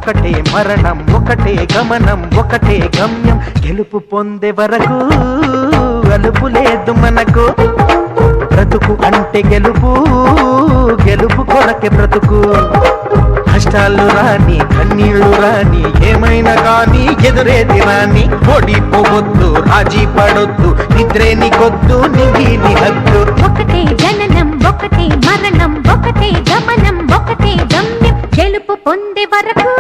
ఒకటే మరణం ఒకటే గమనం ఒకటే గమ్యం గెలుపు పొందే వరకు అలుపు లేదు మనకు బ్రతుకు అంటే గెలుపు గెలుపు కొరకే బ్రతుకు కష్టాలు రాని కన్నీళ్లు రాని ఏమైనా కానీ ఎదురేది రాని ఓడిపోవద్దు రాజీ పడొద్దు నిద్రే నీకొద్దు నిగిలి హద్దు ఒకటే జననం ఒకటే మరణం ఒకటే గమనం ఒకటే గమ్యం గెలుపు పొందే వరకు